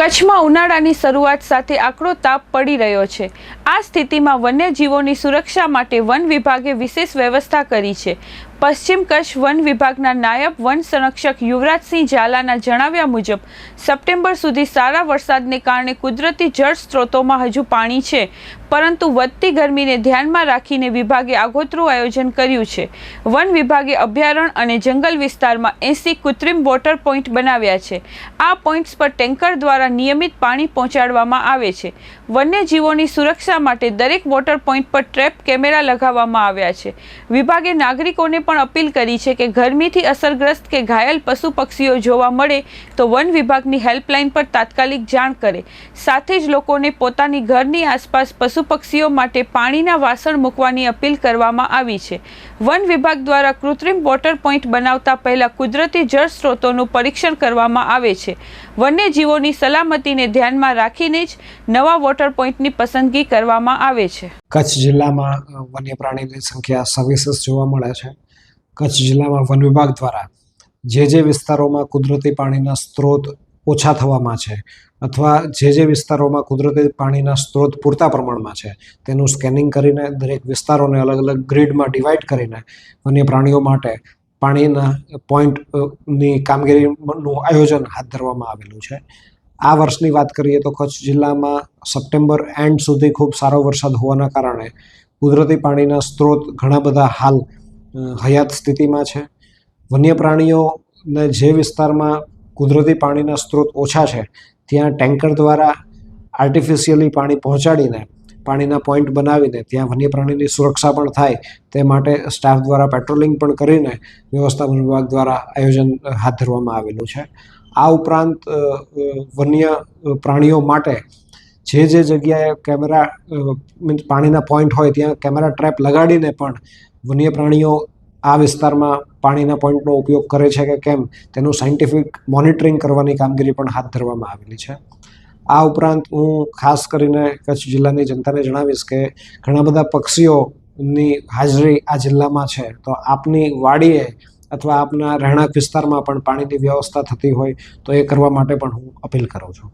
કચ્છમાં ઉનાળાની શરૂઆત સાથે આકરો તાપ પડી રહ્યો છે। આ સ્થિતિમાં વન્યજીવોની સુરક્ષા માટે વન વિભાગે વિશેષ વ્યવસ્થા કરી છે। પશ્ચિમ કચ્છ વન વિભાગના નાયબ વન સંરક્ષક યુવરાજસિંહ ઝાલાના જણાવ્યા મુજબ સપ્ટેમ્બર સુધી સારા વરસાદને કારણે કુદરતી જળ સ્ત્રોતોમાં હજુ પાણી છે, પરંતુ વધતી ગરમીને ધ્યાનમાં રાખીને વિભાગે આગોતરું આયોજન કર્યું છે। વન વિભાગે અભયારણ્ય અને જંગલ વિસ્તારમાં 80 કૃત્રિમ વોટર પોઈન્ટ બનાવ્યા છે। આ પોઈન્ટ્સ પર ટેન્કર દ્વારા નિયમિત પાણી પહોંચાડવામાં આવે છે। વન્યજીવોની સુરક્ષા માટે દરેક વોટર પોઈન્ટ પર ટ્રેપ કેમેરા લગાવવામાં આવ્યા છે। વિભાગે નાગરિકોને પણ અપીલ કરી છે કે ગરમીથી અસરગ્રસ્ત કે ઘાયલ પશુ પક્ષીઓ જોવા મળે તો વન વિભાગની હેલ્પલાઇન પર તાત્કાલિક જાણ કરે। સાથે જ લોકોને પોતાની ઘરની આસપાસ પશુ પક્ષીઓ માટે પાણીના વાસણ મૂકવાની અપીલ કરવામાં આવી છે। વન વિભાગ દ્વારા કૃત્રિમ વોટર પોઈન્ટ બનાવતા પહેલા કુદરતી જળ સ્ત્રોતોનું પરીક્ષણ કરવામાં આવે છે। વન્યજીવોની સલામતીને ધ્યાનમાં રાખીને જ નવા વોટર પોઈન્ટની પસંદગી કરવામાં આવે છે। કચ્છ જિલ્લામાં વન્ય પ્રાણીની સંખ્યા સવિશેષ જોવા મળે છે। કચ્છ જિલ્લામાં વન વિભાગ દ્વારા જે વિસ્તારોમાં કુદરતી પાણીના સ્ત્રોત ઓછા થવામાં છે અથવા જે વિસ્તારોમાં કુદરતી પાણીના સ્ત્રોત પૂરતા પ્રમાણમાં છે તેનું સ્કેનિંગ કરીને દરેક વિસ્તારોને અલગ અલગ ગ્રીડમાં ડિવાઈડ કરીને વન્ય પ્રાણીઓ માટે પાણીના પોઈન્ટની કામગીરીનું આયોજન હાથ ધરવામાં આવેલું છે। આ વર્ષની વાત કરીએ તો કચ્છ જિલ્લામાં સપ્ટેમ્બર એન્ડ સુધી ખૂબ સારો વરસાદ હોવાના કારણે કુદરતી પાણીના સ્ત્રોત ઘણા બધા હાલ હયાત સ્થિતિમાં છે। વન્ય પ્રાણીઓને જે વિસ્તારમાં કુદરતી પાણીના સ્ત્રોત ઓછા છે ત્યાં ટેન્કર દ્વારા આર્ટિફિશિયલી પાણી પહોંચાડીને પાણીના પોઈન્ટ બનાવીને ત્યાં વન્ય પ્રાણીની સુરક્ષા પણ થાય તે માટે સ્ટાફ દ્વારા પેટ્રોલિંગ પણ કરીને વ્યવસ્થા વન વિભાગ દ્વારા આયોજન હાથ ધરવામાં આવેલું છે। આ ઉપરાંત વન્ય પ્રાણીઓ માટે જે જગ્યાએ કેમેરા મીન્સ પાણીના પોઈન્ટ હોય ત્યાં કેમેરા ટ્રેપ લગાડીને પણ વન્ય પ્રાણીઓ આ વિસ્તારમાં પાણીના પોઈન્ટનો ઉપયોગ કરે છે કે કેમ તેનું સાયન્ટિફિક મોનિટરિંગ કરવાની કામગીરી પણ હાથ ધરવામાં આવેલી છે। આ ઉપરાંત હું ખાસ કરીને કચ્છ જિલ્લાની જનતાને જણાવીશ કે ઘણા બધા પક્ષીઓની હાજરી આ જિલ્લામાં છે, તો આપની વાડીએ અથવા આપના રહેણાંક વિસ્તારમાં પણ પાણીની વ્યવસ્થા થતી હોય તો એ કરવા માટે પણ હું અપીલ કરું છું।